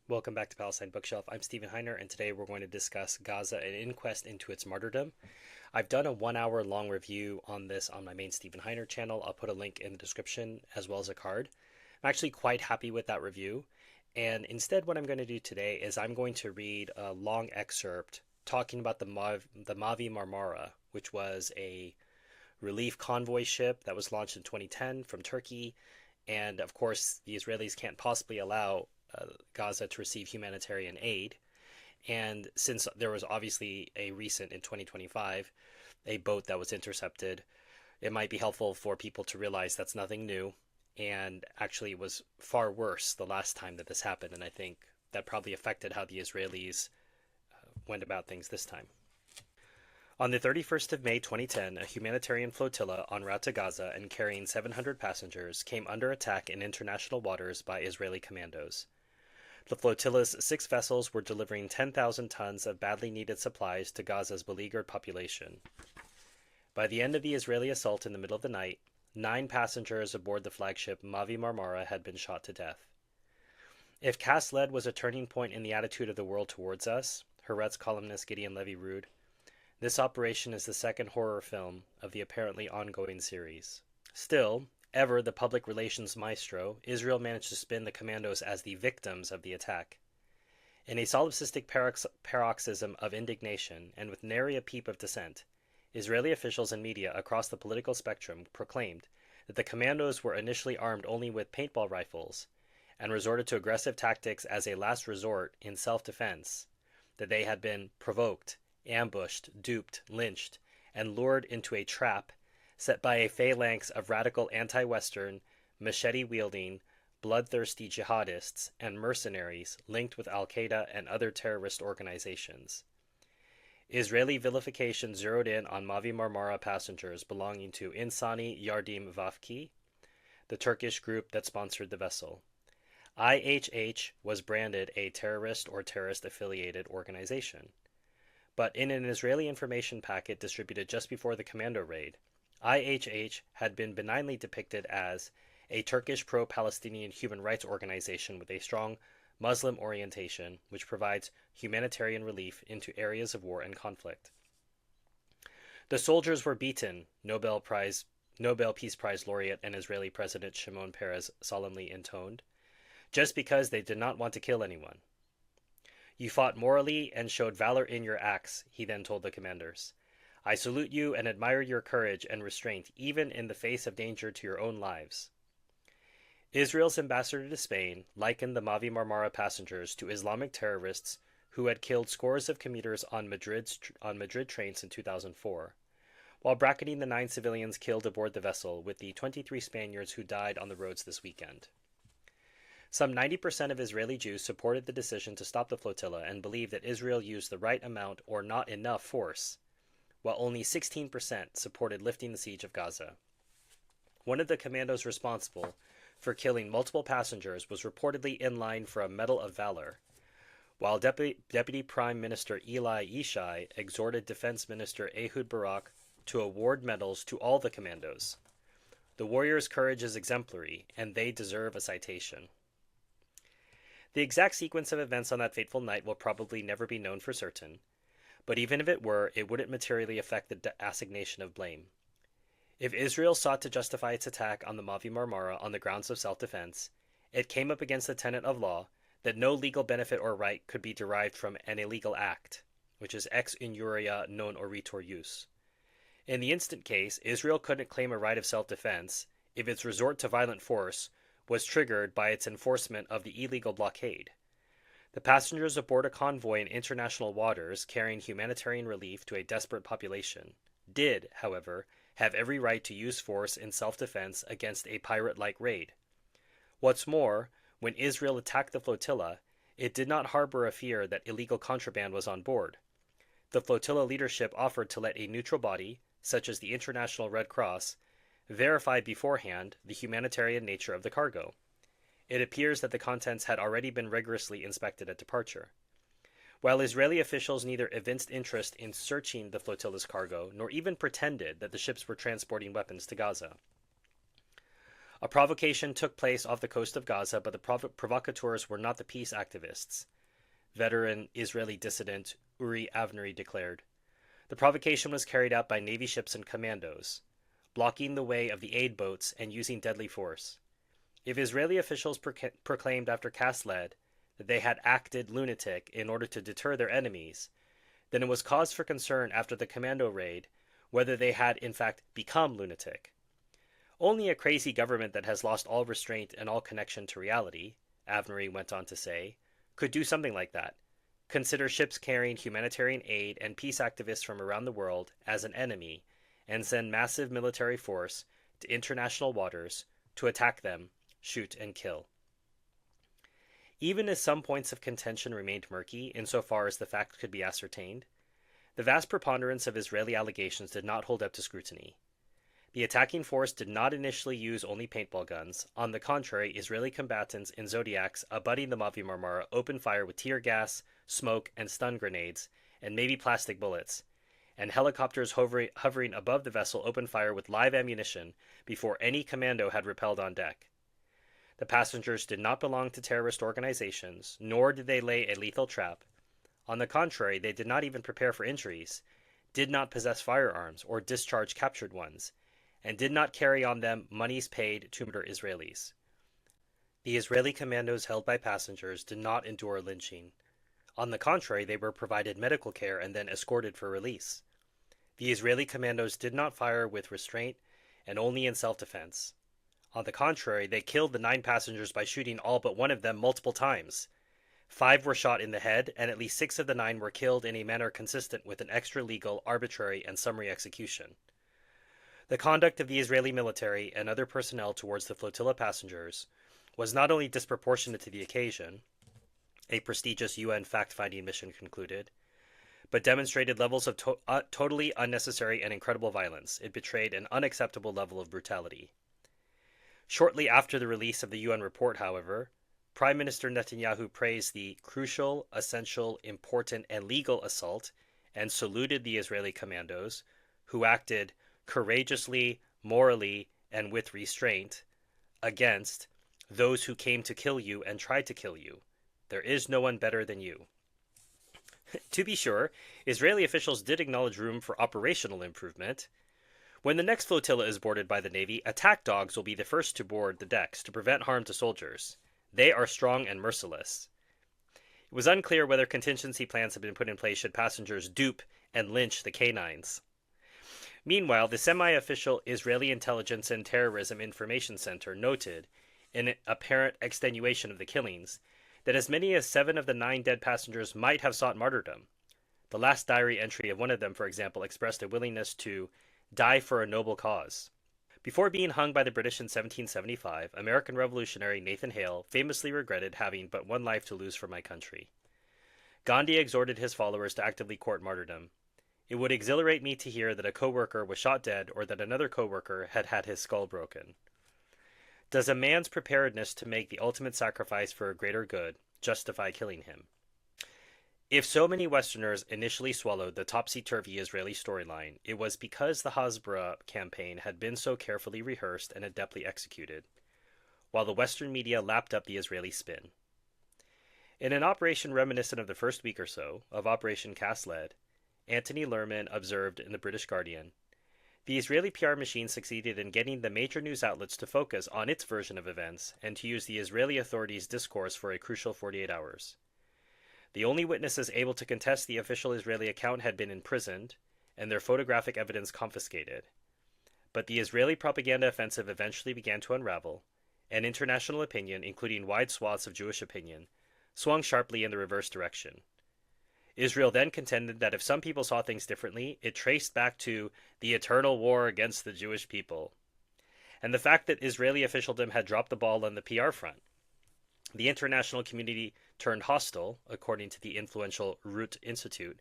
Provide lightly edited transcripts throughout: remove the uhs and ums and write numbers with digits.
Welcome back to Palestine Bookshelf. I'm Stephen Heiner, and today we're going to discuss Gaza, an inquest into its martyrdom. I've done a 1 hour long review on this on my main Stephen Heiner channel. I'll put a link in the description as well as a card. I'm actually quite happy with that review. And instead, what I'm going to do today is I'm going to read a long excerpt talking about the Mavi Marmara, which was a relief convoy ship that was launched in 2010 from Turkey. And of course, the Israelis can't possibly allow Gaza to receive humanitarian aid. And since there was obviously a recent, in 2025, a boat that was intercepted, it might be helpful for people to realize that's nothing new. And actually, it was far worse the last time that this happened. And I think that probably affected how the Israelis went about things this time. On the 31st of May 2010, a humanitarian flotilla en route to Gaza and carrying 700 passengers came under attack in international waters by Israeli commandos. The flotilla's 6 vessels were delivering 10,000 tons of badly needed supplies to Gaza's beleaguered population. By the end of the Israeli assault in the middle of the night, 9 passengers aboard the flagship Mavi Marmara had been shot to death. If Cass Led was a turning point in the attitude of the world towards us, Haaretz columnist Gideon Levy-Rude, this operation is the second horror film of the apparently ongoing series. Still, ever the public relations maestro, Israel managed to spin the commandos as the victims of the attack. In a solipsistic paroxysm of indignation, and with nary a peep of dissent, Israeli officials and media across the political spectrum proclaimed that the commandos were initially armed only with paintball rifles, and resorted to aggressive tactics as a last resort in self-defense, that they had been provoked, ambushed, duped, lynched, and lured into a trap set by a phalanx of radical anti-Western, machete-wielding, bloodthirsty jihadists and mercenaries linked with Al-Qaeda and other terrorist organizations. Israeli vilification zeroed in on Mavi Marmara passengers belonging to Insani Yardim Vafki, the Turkish group that sponsored the vessel. IHH was branded a terrorist or terrorist-affiliated organization. But in an Israeli information packet distributed just before the commando raid, IHH had been benignly depicted as a Turkish pro-Palestinian human rights organization with a strong Muslim orientation, which provides humanitarian relief into areas of war and conflict. The soldiers were beaten, Nobel Peace Prize laureate and Israeli President Shimon Peres solemnly intoned, just because they did not want to kill anyone. You fought morally and showed valor in your acts, he then told the commanders. I salute you and admire your courage and restraint, even in the face of danger to your own lives. Israel's ambassador to Spain likened the Mavi Marmara passengers to Islamic terrorists who had killed scores of commuters on Madrid trains in 2004, while bracketing the 9 civilians killed aboard the vessel with the 23 Spaniards who died on the roads this weekend. Some 90% of Israeli Jews supported the decision to stop the flotilla and believed that Israel used the right amount or not enough force, while only 16% supported lifting the siege of Gaza. One of the commandos responsible for killing multiple passengers was reportedly in line for a Medal of Valor, while Deputy Prime Minister Eli Yishai exhorted Defense Minister Ehud Barak to award medals to all the commandos. The warriors' courage is exemplary, and they deserve a citation. The exact sequence of events on that fateful night will probably never be known for certain, but even if it were, it wouldn't materially affect the assignation of blame. If Israel sought to justify its attack on the Mavi Marmara on the grounds of self-defense, it came up against the tenet of law that no legal benefit or right could be derived from an illegal act, which is ex injuria non oritur jus. In the instant case, Israel couldn't claim a right of self-defense if its resort to violent force was triggered by its enforcement of the illegal blockade. The passengers aboard a convoy in international waters carrying humanitarian relief to a desperate population did, however, have every right to use force in self-defense against a pirate-like raid. What's more, when Israel attacked the flotilla, it did not harbor a fear that illegal contraband was on board. The flotilla leadership offered to let a neutral body, such as the International Red Cross, verify beforehand the humanitarian nature of the cargo. It appears that the contents had already been rigorously inspected at departure. While Israeli officials neither evinced interest in searching the flotilla's cargo nor even pretended that the ships were transporting weapons to Gaza. A provocation took place off the coast of Gaza, but the provocateurs were not the peace activists, veteran Israeli dissident Uri Avnery declared. The provocation was carried out by Navy ships and commandos, blocking the way of the aid boats and using deadly force. If Israeli officials proclaimed after Kass-Led that they had acted lunatic in order to deter their enemies, then it was cause for concern after the commando raid whether they had in fact become lunatic. Only a crazy government that has lost all restraint and all connection to reality, Avnery went on to say, could do something like that. Consider ships carrying humanitarian aid and peace activists from around the world as an enemy and send massive military force to international waters to attack them, shoot, and kill. Even as some points of contention remained murky insofar as the facts could be ascertained, the vast preponderance of Israeli allegations did not hold up to scrutiny. The attacking force did not initially use only paintball guns. On the contrary, Israeli combatants in Zodiacs abutting the Mavi Marmara opened fire with tear gas, smoke, and stun grenades, and maybe plastic bullets, and helicopters hovering above the vessel opened fire with live ammunition before any commando had rappelled on deck. The passengers did not belong to terrorist organizations, nor did they lay a lethal trap. On the contrary, they did not even prepare for injuries, did not possess firearms or discharge captured ones, and did not carry on them monies paid to murder Israelis. The Israeli commandos held by passengers did not endure lynching. On the contrary, they were provided medical care and then escorted for release. The Israeli commandos did not fire with restraint and only in self-defense. On the contrary, they killed the 9 passengers by shooting all but one of them multiple times. 5 were shot in the head, and at least 6 of the 9 were killed in a manner consistent with an extra-legal, arbitrary, and summary execution. The conduct of the Israeli military and other personnel towards the flotilla passengers was not only disproportionate to the occasion, a prestigious UN fact-finding mission concluded, but demonstrated levels of totally unnecessary and incredible violence. It betrayed an unacceptable level of brutality. Shortly after the release of the UN report, however, Prime Minister Netanyahu praised the crucial, essential, important, and legal assault and saluted the Israeli commandos, who acted courageously, morally, and with restraint against those who came to kill you and tried to kill you. There is no one better than you. To be sure, Israeli officials did acknowledge room for operational improvement. When the next flotilla is boarded by the Navy, attack dogs will be the first to board the decks to prevent harm to soldiers. They are strong and merciless. It was unclear whether contingency plans had been put in place should passengers dupe and lynch the canines. Meanwhile, the semi-official Israeli Intelligence and Terrorism Information Center noted, in apparent extenuation of the killings, that as many as 7 of the 9 dead passengers might have sought martyrdom. The last diary entry of one of them, for example, expressed a willingness to die for a noble cause. Before being hung by the British in 1775, American revolutionary Nathan Hale famously regretted having but one life to lose for my country. Gandhi exhorted his followers to actively court martyrdom. It would exhilarate me to hear that a co-worker was shot dead or that another co-worker had had his skull broken. Does a man's preparedness to make the ultimate sacrifice for a greater good justify killing him? If so many Westerners initially swallowed the topsy-turvy Israeli storyline, it was because the Hasbara campaign had been so carefully rehearsed and adeptly executed, while the Western media lapped up the Israeli spin. In an operation reminiscent of the first week or so of Operation Kass-Led, Anthony Lerman observed in the British Guardian, the Israeli PR machine succeeded in getting the major news outlets to focus on its version of events and to use the Israeli authorities' discourse for a crucial 48 hours. The only witnesses able to contest the official Israeli account had been imprisoned, and their photographic evidence confiscated. But the Israeli propaganda offensive eventually began to unravel, and international opinion, including wide swaths of Jewish opinion, swung sharply in the reverse direction. Israel then contended that if some people saw things differently, it traced back to the eternal war against the Jewish people, and the fact that Israeli officialdom had dropped the ball on the PR front. The international community turned hostile, according to the influential Root Institute,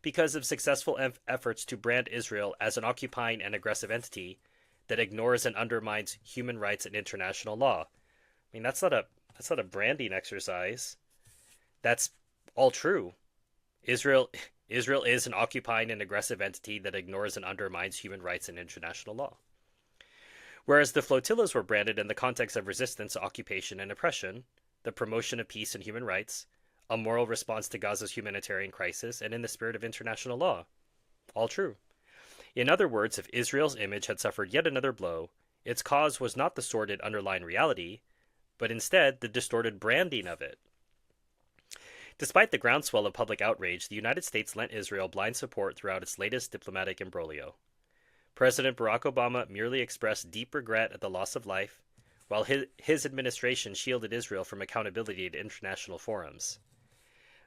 because of successful efforts to brand Israel as an occupying and aggressive entity that ignores and undermines human rights and international law. I mean, that's not a branding exercise. That's all true. Israel is an occupying and aggressive entity that ignores and undermines human rights and international law. Whereas the flotillas were branded in the context of resistance to occupation and oppression, the promotion of peace and human rights, a moral response to Gaza's humanitarian crisis, and in the spirit of international law. All true. In other words, if Israel's image had suffered yet another blow, its cause was not the sordid underlying reality, but instead the distorted branding of it. Despite the groundswell of public outrage, the United States lent Israel blind support throughout its latest diplomatic imbroglio. President Barack Obama merely expressed deep regret at the loss of life, while his administration shielded Israel from accountability at international forums.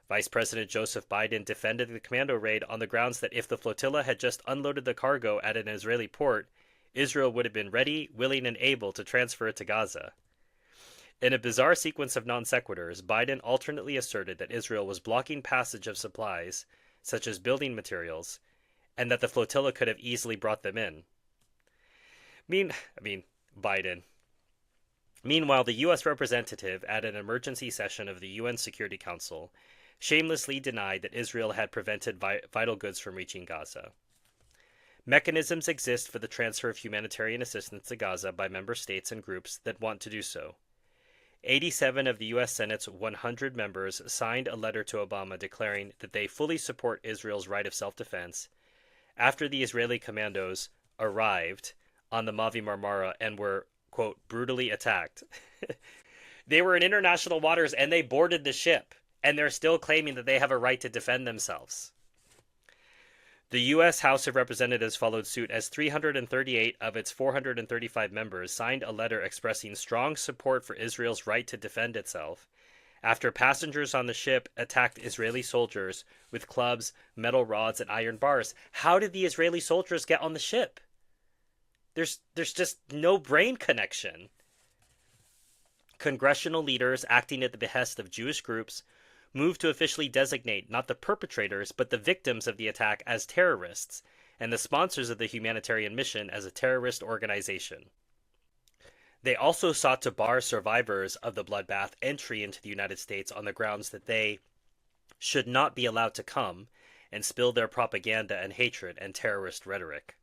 Vice President Joseph Biden defended the commando raid on the grounds that if the flotilla had just unloaded the cargo at an Israeli port, Israel would have been ready, willing, and able to transfer it to Gaza. In a bizarre sequence of non sequiturs, Biden alternately asserted that Israel was blocking passage of supplies, such as building materials, and that the flotilla could have easily brought them in. Biden. Meanwhile, the U.S. representative at an emergency session of the UN Security Council shamelessly denied that Israel had prevented vital goods from reaching Gaza. Mechanisms exist for the transfer of humanitarian assistance to Gaza by member states and groups that want to do so. 87 of the U.S. Senate's 100 members signed a letter to Obama declaring that they fully support Israel's right of self-defense after the Israeli commandos arrived on the Mavi Marmara and were, quote, brutally attacked. They were in international waters and they boarded the ship, and they're still claiming that they have a right to defend themselves. The U.S. House of Representatives followed suit as 338 of its 435 members signed a letter expressing strong support for Israel's right to defend itself after passengers on the ship attacked Israeli soldiers with clubs, metal rods, and iron bars. How did the Israeli soldiers get on the ship? There's just no brain connection. Congressional leaders acting at the behest of Jewish groups moved to officially designate not the perpetrators but the victims of the attack as terrorists, and the sponsors of the humanitarian mission as a terrorist organization. They also sought to bar survivors of the bloodbath entry into the United States on the grounds that they should not be allowed to come and spill their propaganda and hatred and terrorist rhetoric.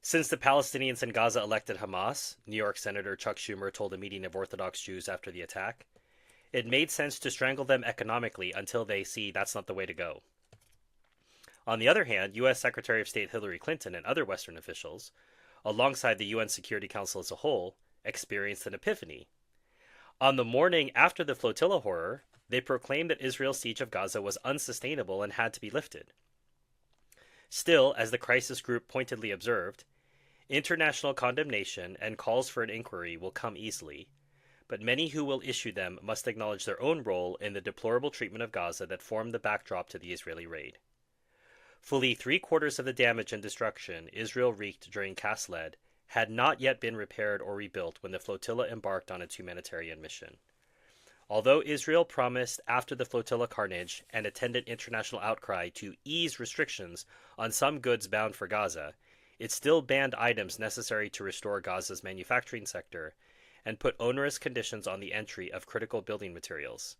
Since the Palestinians in Gaza elected Hamas, New York Senator Chuck Schumer told a meeting of Orthodox Jews after the attack, it made sense to strangle them economically until they see that's not the way to go. On the other hand, U.S. Secretary of State Hillary Clinton and other Western officials, alongside the UN Security Council as a whole, experienced an epiphany. On the morning after the flotilla horror, they proclaimed that Israel's siege of Gaza was unsustainable and had to be lifted. Still, as the crisis group pointedly observed, international condemnation and calls for an inquiry will come easily, but many who will issue them must acknowledge their own role in the deplorable treatment of Gaza that formed the backdrop to the Israeli raid. Fully 3/4 of the damage and destruction Israel wreaked during Cast Lead had not yet been repaired or rebuilt when the flotilla embarked on its humanitarian mission. Although Israel promised after the flotilla carnage and attendant international outcry to ease restrictions on some goods bound for Gaza, it still banned items necessary to restore Gaza's manufacturing sector and put onerous conditions on the entry of critical building materials.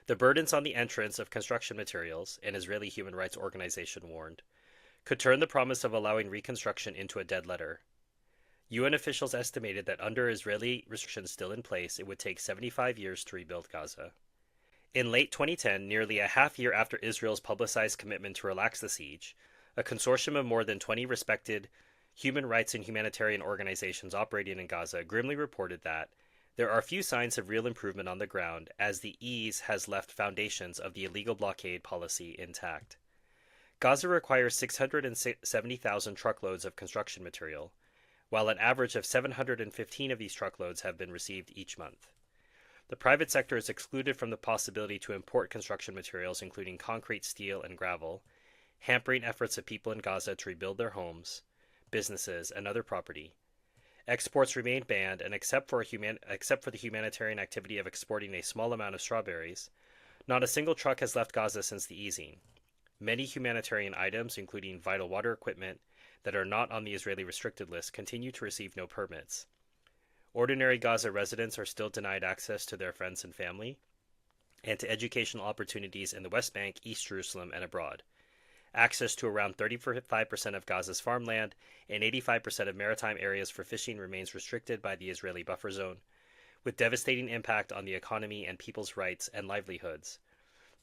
The burdens on the entrance of construction materials, an Israeli human rights organization warned, could turn the promise of allowing reconstruction into a dead letter. UN officials estimated that under Israeli restrictions still in place, it would take 75 years to rebuild Gaza. In late 2010, nearly a half year after Israel's publicized commitment to relax the siege, a consortium of more than 20 respected human rights and humanitarian organizations operating in Gaza grimly reported that there are few signs of real improvement on the ground as the ease has left foundations of the illegal blockade policy intact. Gaza requires 670,000 truckloads of construction material, while an average of 715 of these truckloads have been received each month. The private sector is excluded from the possibility to import construction materials including concrete, steel, and gravel, hampering efforts of people in Gaza to rebuild their homes, businesses, and other property. Exports remain banned, and except for the humanitarian activity of exporting a small amount of strawberries, not a single truck has left Gaza since the easing. Many humanitarian items, including vital water equipment, that are not on the Israeli restricted list continue to receive no permits. Ordinary Gaza residents are still denied access to their friends and family, and to educational opportunities in the West Bank, East Jerusalem, and abroad. access to around 35% of Gaza's farmland, and 85% of maritime areas for fishing remains restricted by the Israeli buffer zone, with devastating impact on the economy and people's rights and livelihoods.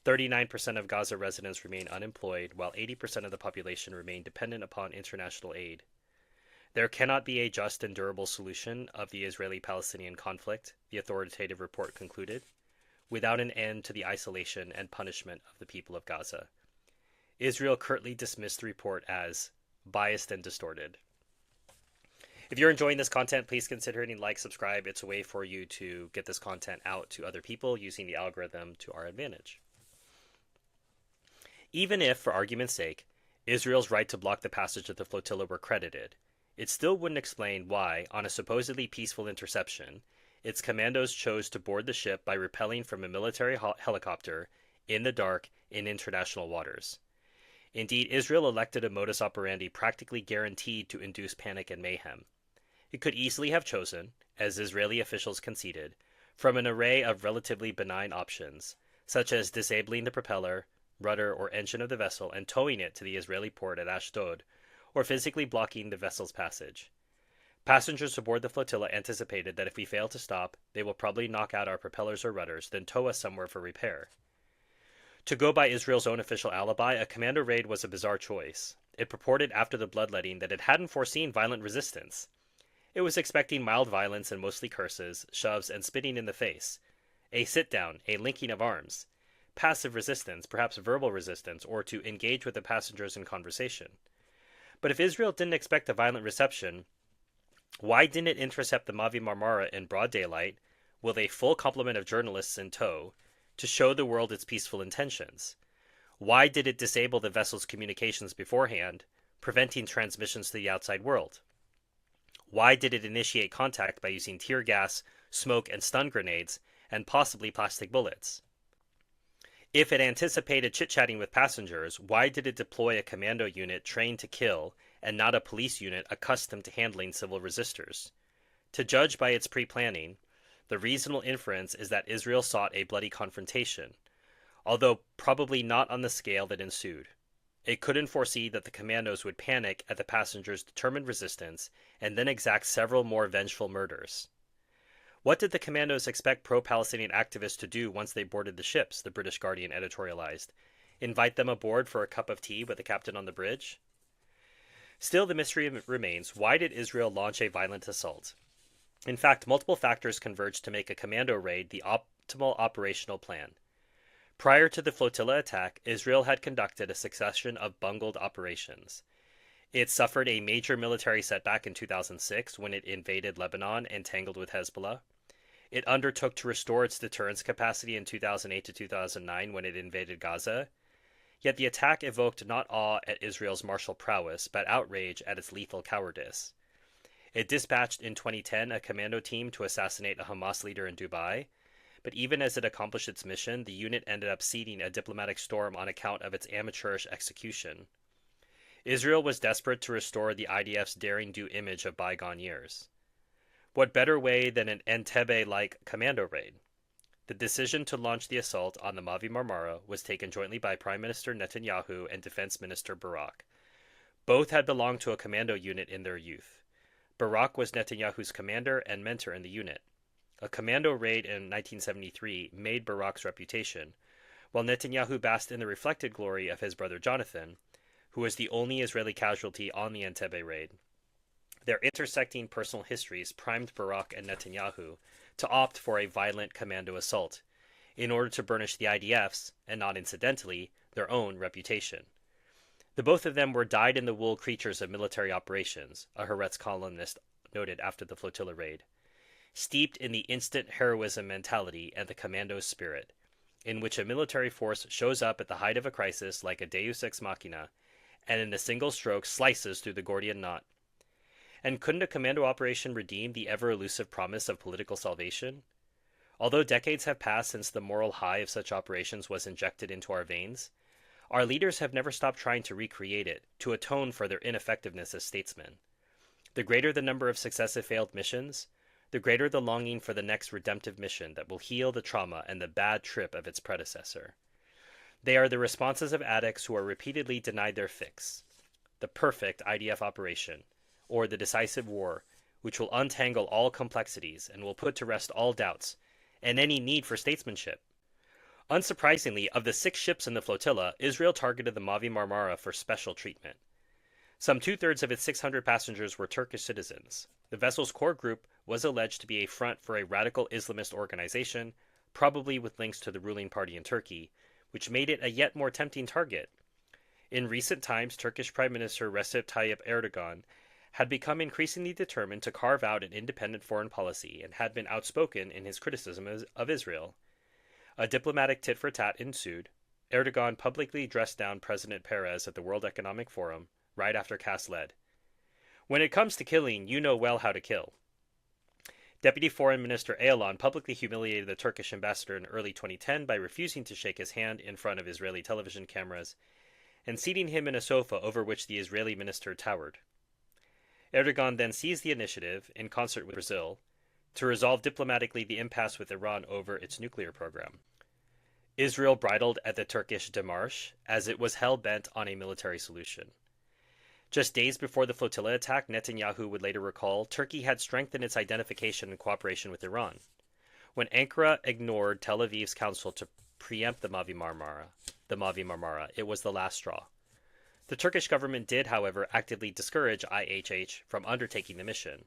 39% of Gaza residents remain unemployed, while 80% of the population remain dependent upon international aid. There cannot be a just and durable solution of the Israeli-Palestinian conflict, the authoritative report concluded, without an end to the isolation and punishment of the people of Gaza. Israel curtly dismissed the report as biased and distorted. If you're enjoying this content, please consider hitting like, subscribe. It's a way for you to get this content out to other people using the algorithm to our advantage. Even if, for argument's sake, Israel's right to block the passage of the flotilla were credited, it still wouldn't explain why, on a supposedly peaceful interception, its commandos chose to board the ship by rappelling from a military helicopter in the dark in international waters. Indeed, Israel elected a modus operandi practically guaranteed to induce panic and mayhem. It could easily have chosen, as Israeli officials conceded, from an array of relatively benign options, such as disabling the propeller, rudder, or engine of the vessel and towing it to the Israeli port at Ashdod, or physically blocking the vessel's passage. Passengers aboard the flotilla anticipated that if we fail to stop, they will probably knock out our propellers or rudders, then tow us somewhere for repair. To go by Israel's own official alibi, a commando raid was a bizarre choice. It purported after the bloodletting that it hadn't foreseen violent resistance. It was expecting mild violence and mostly curses, shoves, and spitting in the face. A sit-down, a linking of arms. Passive resistance, perhaps verbal resistance, or to engage with the passengers in conversation. But if Israel didn't expect a violent reception, why didn't it intercept the Mavi Marmara in broad daylight, with a full complement of journalists in tow, to show the world its peaceful intentions? Why did it disable the vessel's communications beforehand, preventing transmissions to the outside world? Why did it initiate contact by using tear gas, smoke, and stun grenades, and possibly plastic bullets? If it anticipated chit-chatting with passengers, why did it deploy a commando unit trained to kill and not a police unit accustomed to handling civil resistors? To judge by its pre-planning, the reasonable inference is that Israel sought a bloody confrontation, although probably not on the scale that ensued. It couldn't foresee that the commandos would panic at the passengers' determined resistance and then exact several more vengeful murders. What did the commandos expect pro-Palestinian activists to do once they boarded the ships, the British Guardian editorialized? Invite them aboard for a cup of tea with the captain on the bridge? Still, the mystery remains, why did Israel launch a violent assault? In fact, multiple factors converged to make a commando raid the optimal operational plan. Prior to the flotilla attack, Israel had conducted a succession of bungled operations. It suffered a major military setback in 2006 when it invaded Lebanon and tangled with Hezbollah. It undertook to restore its deterrence capacity in 2008 to 2009 when it invaded Gaza. Yet the attack evoked not awe at Israel's martial prowess, but outrage at its lethal cowardice. It dispatched in 2010 a commando team to assassinate a Hamas leader in Dubai, but even as it accomplished its mission, the unit ended up seeding a diplomatic storm on account of its amateurish execution. Israel was desperate to restore the IDF's daring-do image of bygone years. What better way than an Entebbe-like commando raid? The decision to launch the assault on the Mavi Marmara was taken jointly by Prime Minister Netanyahu and Defense Minister Barak. Both had belonged to a commando unit in their youth. Barak was Netanyahu's commander and mentor in the unit. A commando raid in 1973 made Barak's reputation, while Netanyahu basked in the reflected glory of his brother Jonathan, who was the only Israeli casualty on the Entebbe raid. Their intersecting personal histories primed Barak and Netanyahu to opt for a violent commando assault, in order to burnish the IDF's, and not incidentally, their own reputation. The both of them were dyed-in-the-wool creatures of military operations, a Haaretz columnist noted after the flotilla raid, steeped in the instant heroism mentality and the commando spirit, in which a military force shows up at the height of a crisis like a deus ex machina, and in a single stroke slices through the Gordian knot. And couldn't a commando operation redeem the ever-elusive promise of political salvation? Although decades have passed since the moral high of such operations was injected into our veins, our leaders have never stopped trying to recreate it, to atone for their ineffectiveness as statesmen. The greater the number of successive failed missions, the greater the longing for the next redemptive mission that will heal the trauma and the bad trip of its predecessor. They are the responses of addicts who are repeatedly denied their fix. The perfect IDF operation, or the decisive war, which will untangle all complexities and will put to rest all doubts, and any need for statesmanship. Unsurprisingly, of the 6 ships in the flotilla, Israel targeted the Mavi Marmara for special treatment. Some 2/3 of its 600 passengers were Turkish citizens. The vessel's core group was alleged to be a front for a radical Islamist organization, probably with links to the ruling party in Turkey, which made it a yet more tempting target. In recent times, Turkish Prime Minister Recep Tayyip Erdogan had become increasingly determined to carve out an independent foreign policy and had been outspoken in his criticism of Israel. A diplomatic tit-for-tat ensued. Erdogan publicly dressed down President Perez at the World Economic Forum right after Kass led. "When it comes to killing, you know well how to kill." Deputy Foreign Minister Ayalon publicly humiliated the Turkish ambassador in early 2010 by refusing to shake his hand in front of Israeli television cameras and seating him in a sofa over which the Israeli minister towered. Erdogan then seized the initiative, in concert with Brazil, to resolve diplomatically the impasse with Iran over its nuclear program. Israel bridled at the Turkish démarche, as it was hell-bent on a military solution. Just days before the flotilla attack, Netanyahu would later recall, Turkey had strengthened its identification and cooperation with Iran. When Ankara ignored Tel Aviv's counsel to preempt the Mavi Marmara, it was the last straw. The Turkish government did, however, actively discourage IHH from undertaking the mission.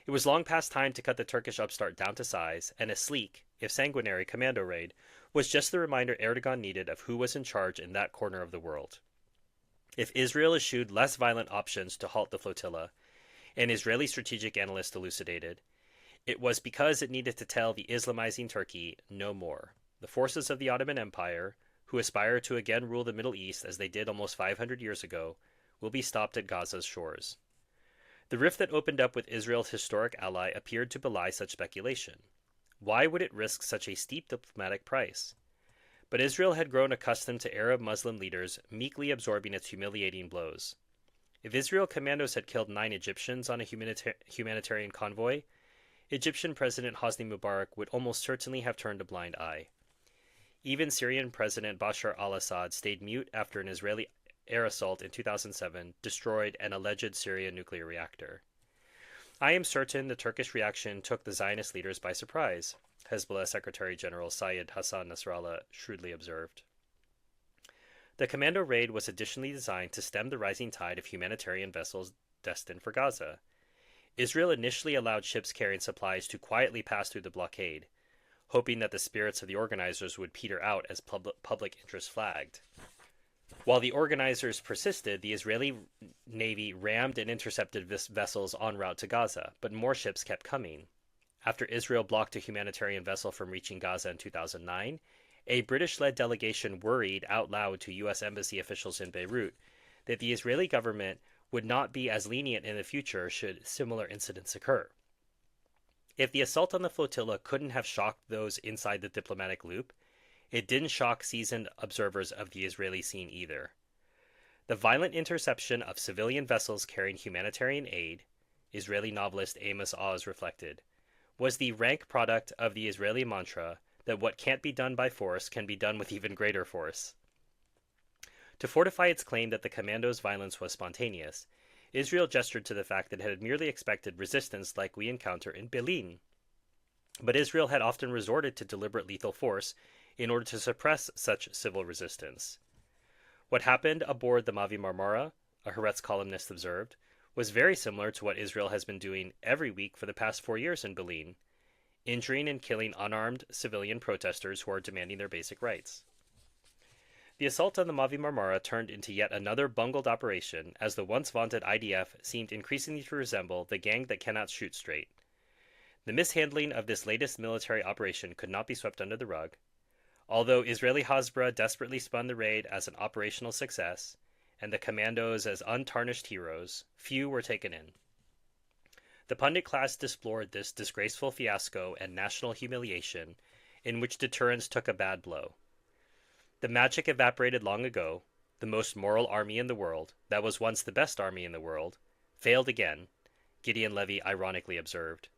It was long past time to cut the Turkish upstart down to size, and a sleek, if sanguinary, commando raid was just the reminder Erdogan needed of who was in charge in that corner of the world. If Israel eschewed less violent options to halt the flotilla, an Israeli strategic analyst elucidated, it was because it needed to tell the Islamizing Turkey no more. The forces of the Ottoman Empire, who aspire to again rule the Middle East as they did almost 500 years ago, will be stopped at Gaza's shores. The rift that opened up with Israel's historic ally appeared to belie such speculation. Why would it risk such a steep diplomatic price? But Israel had grown accustomed to Arab Muslim leaders meekly absorbing its humiliating blows. If Israel commandos had killed 9 Egyptians on a humanitarian convoy, Egyptian President Hosni Mubarak would almost certainly have turned a blind eye. Even Syrian President Bashar al-Assad stayed mute after an Israeli air assault in 2007 destroyed an alleged Syrian nuclear reactor. I am certain the Turkish reaction took the Zionist leaders by surprise, Hezbollah Secretary General Syed Hassan Nasrallah shrewdly observed. The commando raid was additionally designed to stem the rising tide of humanitarian vessels destined for Gaza. Israel initially allowed ships carrying supplies to quietly pass through the blockade, hoping that the spirits of the organizers would peter out as public interest flagged. While the organizers persisted, the Israeli Navy rammed and intercepted vessels en route to Gaza, but more ships kept coming. After Israel blocked a humanitarian vessel from reaching Gaza in 2009, a British-led delegation worried out loud to U.S. embassy officials in Beirut that the Israeli government would not be as lenient in the future should similar incidents occur. If the assault on the flotilla couldn't have shocked those inside the diplomatic loop, it didn't shock seasoned observers of the Israeli scene either. The violent interception of civilian vessels carrying humanitarian aid, Israeli novelist Amos Oz reflected, was the rank product of the Israeli mantra that what can't be done by force can be done with even greater force. To fortify its claim that the commandos' violence was spontaneous, Israel gestured to the fact that it had merely expected resistance like we encounter in Berlin. But Israel had often resorted to deliberate lethal force in order to suppress such civil resistance. What happened aboard the Mavi Marmara, a Haaretz columnist observed, was very similar to what Israel has been doing every week for the past 4 years in Berlin, injuring and killing unarmed civilian protesters who are demanding their basic rights. The assault on the Mavi Marmara turned into yet another bungled operation as the once vaunted IDF seemed increasingly to resemble the gang that cannot shoot straight. The mishandling of this latest military operation could not be swept under the rug. Although Israeli Hasbara desperately spun the raid as an operational success, and the commandos as untarnished heroes, few were taken in. The pundit class deplored this disgraceful fiasco and national humiliation in which deterrence took a bad blow. The magic evaporated long ago. The most moral army in the world, that was once the best army in the world, failed again, Gideon Levy ironically observed.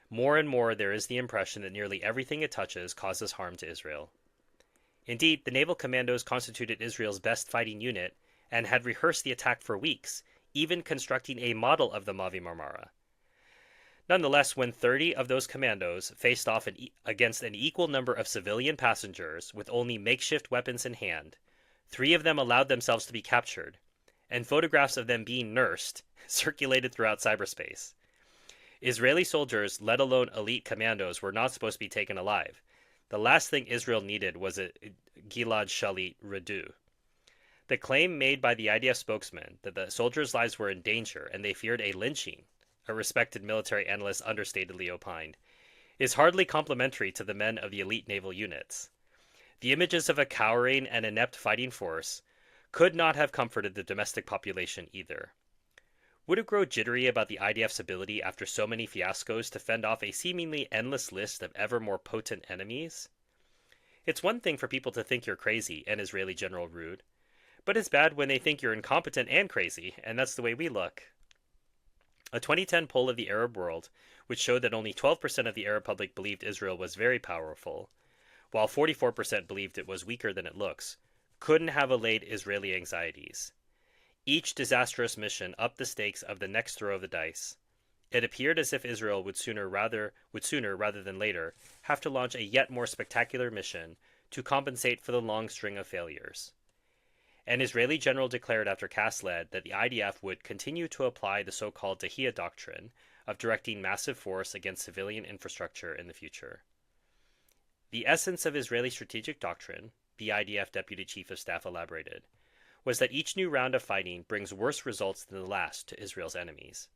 More and more there is the impression that nearly everything it touches causes harm to Israel. Indeed, the naval commandos constituted Israel's best fighting unit and had rehearsed the attack for weeks, even constructing a model of the Mavi Marmara. Nonetheless, when 30 of those commandos faced off against an equal number of civilian passengers with only makeshift weapons in hand, 3 of them allowed themselves to be captured, and photographs of them being nursed circulated throughout cyberspace. Israeli soldiers, let alone elite commandos, were not supposed to be taken alive. The last thing Israel needed was a Gilad Shalit redo. The claim made by the IDF spokesman that the soldiers' lives were in danger and they feared a lynching, a respected military analyst understatedly opined, is hardly complimentary to the men of the elite naval units. The images of a cowering and inept fighting force could not have comforted the domestic population either. Would it grow jittery about the IDF's ability after so many fiascos to fend off a seemingly endless list of ever more potent enemies? It's one thing for people to think you're crazy and Israeli General rude, but it's bad when they think you're incompetent and crazy, and that's the way we look. A 2010 poll of the Arab world, which showed that only 12% of the Arab public believed Israel was very powerful, while 44% believed it was weaker than it looks, couldn't have allayed Israeli anxieties. Each disastrous mission upped the stakes of the next throw of the dice. It appeared as if Israel would sooner rather than later have to launch a yet more spectacular mission to compensate for the long string of failures. An Israeli general declared after Kass led that the IDF would continue to apply the so-called Dahiyya doctrine of directing massive force against civilian infrastructure in the future. The essence of Israeli strategic doctrine, the IDF Deputy Chief of Staff elaborated, was that each new round of fighting brings worse results than the last to Israel's enemies.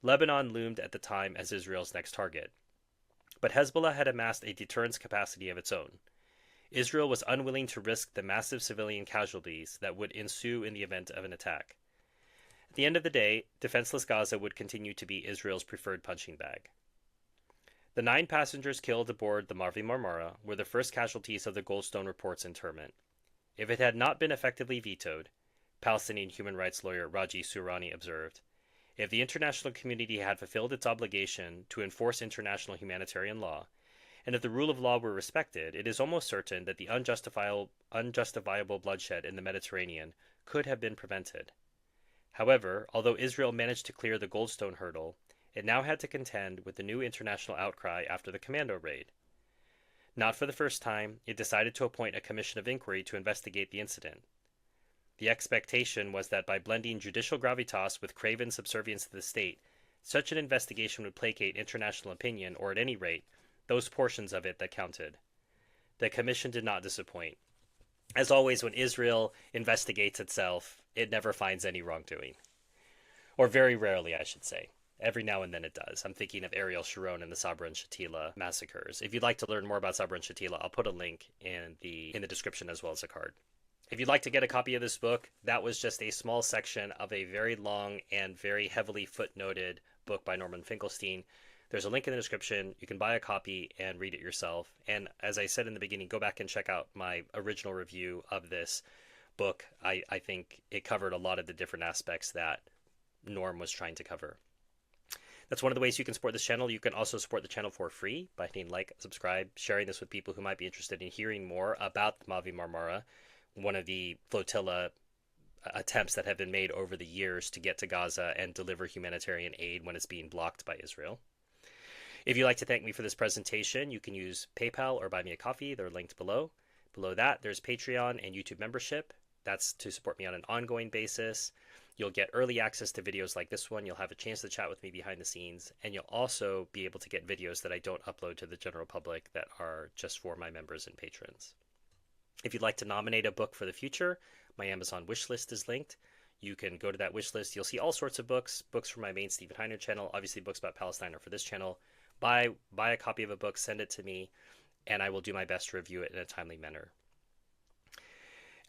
Lebanon loomed at the time as Israel's next target, but Hezbollah had amassed a deterrence capacity of its own. Israel was unwilling to risk the massive civilian casualties that would ensue in the event of an attack. At the end of the day, defenseless Gaza would continue to be Israel's preferred punching bag. The 9 passengers killed aboard the Mavi Marmara were the first casualties of the Goldstone report's interment. If it had not been effectively vetoed, Palestinian human rights lawyer Raji Sourani observed, if the international community had fulfilled its obligation to enforce international humanitarian law, and if the rule of law were respected, it is almost certain that the unjustifiable bloodshed in the Mediterranean could have been prevented. However, although Israel managed to clear the Goldstone hurdle, it now had to contend with the new international outcry after the commando raid. Not for the first time, it decided to appoint a commission of inquiry to investigate the incident. The expectation was that by blending judicial gravitas with craven subservience to the state, such an investigation would placate international opinion, or at any rate, those portions of it that counted. The commission did not disappoint. As always, when Israel investigates itself, it never finds any wrongdoing. Or very rarely, I should say. Every now and then it does. I'm thinking of Ariel Sharon and the Sabra and Shatila massacres. If you'd like to learn more about Sabra and Shatila, I'll put a link in the description as well as a card. If you'd like to get a copy of this book, that was just a small section of a very long and very heavily footnoted book by Norman Finkelstein. There's a link in the description. You can buy a copy and read it yourself. And as I said in the beginning, go back and check out my original review of this book. I think it covered a lot of the different aspects that Norm was trying to cover. That's one of the ways you can support this channel. You can also support the channel for free by hitting like, subscribe, sharing this with people who might be interested in hearing more about the Mavi Marmara, one of the flotilla attempts that have been made over the years to get to Gaza and deliver humanitarian aid when it's being blocked by Israel. If you'd like to thank me for this presentation, you can use PayPal or buy me a coffee. They're linked below. Below that, there's Patreon and YouTube membership. That's to support me on an ongoing basis. You'll get early access to videos like this one. You'll have a chance to chat with me behind the scenes. And you'll also be able to get videos that I don't upload to the general public that are just for my members and patrons. If you'd like to nominate a book for the future, my Amazon wish list is linked. You can go to that wish list. You'll see all sorts of books from my main Stephen Heiner channel. Obviously, books about Palestine are for this channel. Buy a copy of a book, send it to me, and I will do my best to review it in a timely manner.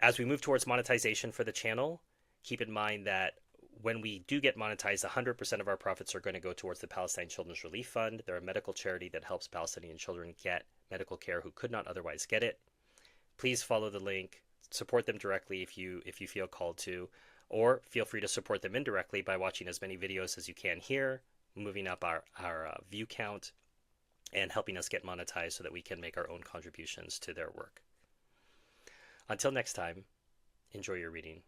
As we move towards monetization for the channel, keep in mind that when we do get monetized, 100% of our profits are going to go towards the Palestine Children's Relief Fund. They're a medical charity that helps Palestinian children get medical care who could not otherwise get it. Please follow the link, support them directly if you feel called to, or feel free to support them indirectly by watching as many videos as you can here, moving up our view count, and helping us get monetized so that we can make our own contributions to their work. Until next time, enjoy your reading.